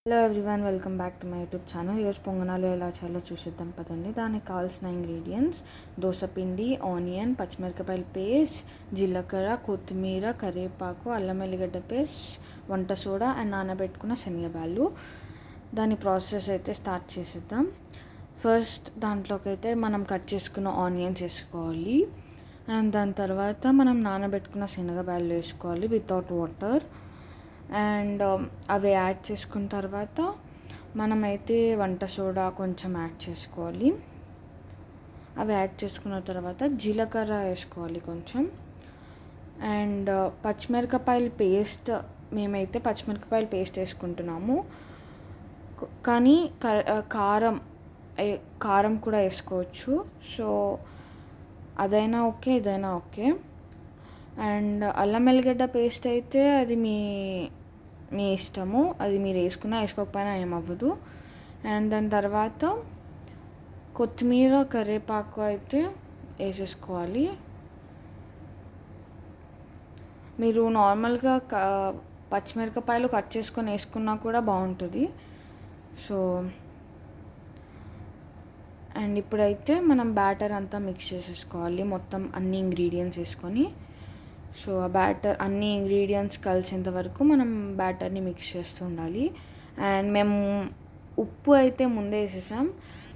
Hello everyone, welcome back to my YouTube channel. ఈరోజు పొంగనాలు ఎలా చేయాలో చూసేద్దాం పదండి. దానికి కావాల్సిన ఇంగ్రీడియంట్స్: దోసపిండి, ఆనియన్, పచ్చిమిరపకాయల పేస్ట్, జీలకర్ర, కొత్తిమీర, కరివేపాకు, అల్లం వెల్లిగడ్డ పేస్ట్, వంట సోడా అండ్ నానబెట్టుకున్న శనగబ్యాళ్ళు. దాని ప్రాసెస్ అయితే స్టార్ట్ చేసేద్దాం. ఫస్ట్ దాంట్లోకి అయితే మనం కట్ చేసుకున్న ఆనియన్స్ వేసుకోవాలి. అండ్ దాని తర్వాత మనం నానబెట్టుకున్న శనగబ్యాళ్ళు వేసుకోవాలి వితౌట్ వాటర్. అండ్ అవి యాడ్ చేసుకున్న తర్వాత మనమైతే వంట సోడా కొంచెం యాడ్ చేసుకోవాలి. అవి యాడ్ చేసుకున్న తర్వాత జీలకర్ర వేసుకోవాలి కొంచెం. అండ్ పచ్చిమిరపకాయల పేస్ట్, మేమైతే పచ్చిమిరపకాయల పేస్ట్ వేసుకుంటున్నాము. కానీ కారం కూడా వేసుకోవచ్చు. సో అదైనా ఓకే, ఇదైనా ఓకే. అండ్ అల్లం వెల్లిగడ్డ పేస్ట్ అయితే అది మీ ఇష్టము, అది మీరు వేసుకున్నా వేసుకోకపోయినా ఏమవ్వదు. అండ్ దాని తర్వాత కొత్తిమీర, కరివేపాకు అయితే వేసేసుకోవాలి. మీరు నార్మల్గా పచ్చిమిరపకాయలు కట్ చేసుకొని వేసుకున్నా కూడా బాగుంటుంది. సో అండ్ ఇప్పుడైతే మనం బ్యాటర్ అంతా మిక్స్ చేసేసుకోవాలి, మొత్తం అన్ని ఇంగ్రీడియంట్స్ వేసుకొని. సో ఆ బ్యాటర్ అన్ని ఇంగ్రీడియంట్స్ కలిసేంత వరకు మనం బ్యాటర్ని మిక్స్ చేస్తూ ఉండాలి. అండ్ మేము ఉప్పు అయితే ముందే వేసేసాం,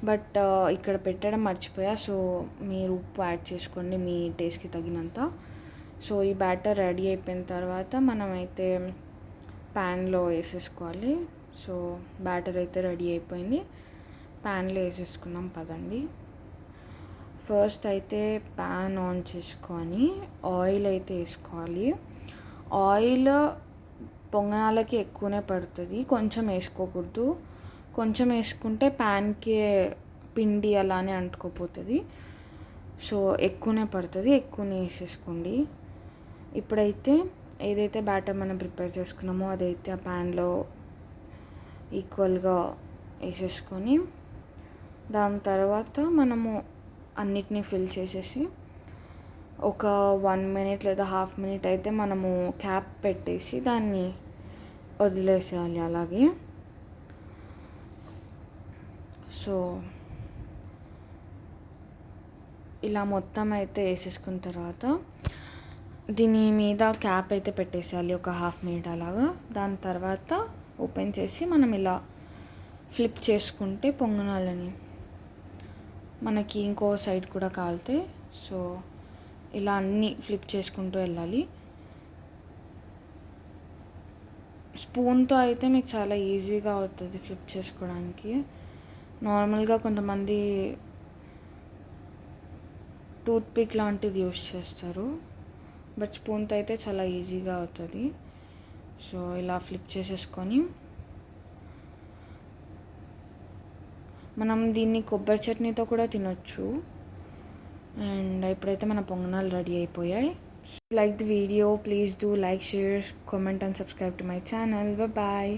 బట్ ఇక్కడ పెట్టడం మర్చిపోయా. సో మీరు ఉప్పు యాడ్ చేసుకోండి మీ టేస్ట్కి తగినంత. సో ఈ బ్యాటర్ రెడీ అయిపోయిన తర్వాత మనమైతే ప్యాన్లో వేసేసుకోవాలి. సో బ్యాటర్ అయితే రెడీ అయిపోయింది, ప్యాన్లో వేసేసుకున్నాం పదండి. ఫస్ట్ అయితే ప్యాన్ ఆన్ చేసుకొని ఆయిల్ అయితే వేసుకోవాలి. ఆయిల్ పొంగనాలకి ఎక్కువనే పడుతుంది, కొంచెం వేసుకోకూడదు. కొంచెం వేసుకుంటే ప్యాన్కి పిండి అలానే అంటుకోపోతుంది. సో ఎక్కువనే పడుతుంది, ఎక్కువనే వేసేసుకోండి. ఇప్పుడైతే ఏదైతే బ్యాటర్ మనం ప్రిపేర్ చేసుకున్నామో అదైతే ఆ ప్యాన్లో ఈక్వల్గా వేసేసుకొని దాని తర్వాత మనము అన్నిటినీ ఫిల్ చేసేసి ఒక 1 minute లేదా హాఫ్ మినిట్ అయితే మనము క్యాప్ పెట్టేసి దాన్ని వదిలేసేయాలి అలాగే. సో ఇలా మొత్తం అయితే వేసేసుకున్న తర్వాత దీని మీద క్యాప్ అయితే పెట్టేసేయాలి ఒక హాఫ్ మినిట్ అలాగా. దాని తర్వాత ఓపెన్ చేసి మనం ఇలా ఫ్లిప్ చేసుకుంటే పొంగనాలని మనకి ఇంకో సైడ్ కూడా కాలుతాయి. సో ఇలా అన్నీ ఫ్లిప్ చేసుకుంటూ వెళ్ళాలి. స్పూన్తో అయితే మీకు చాలా ఈజీగా అవుతుంది ఫ్లిప్ చేసుకోవడానికి. నార్మల్గా కొంతమంది టూత్పిక్ లాంటిది యూస్ చేస్తారు, బట్ స్పూన్తో అయితే చాలా ఈజీగా అవుతుంది. సో ఇలా ఫ్లిప్ చేసేసుకొని మనం దీన్ని కొబ్బరి చట్నీతో కూడా తినొచ్చు. అండ్ ఇప్పుడైతే మన పొంగనాలు రెడీ అయిపోయాయి. Like the video, please do like, share, comment and subscribe to my channel. Bye.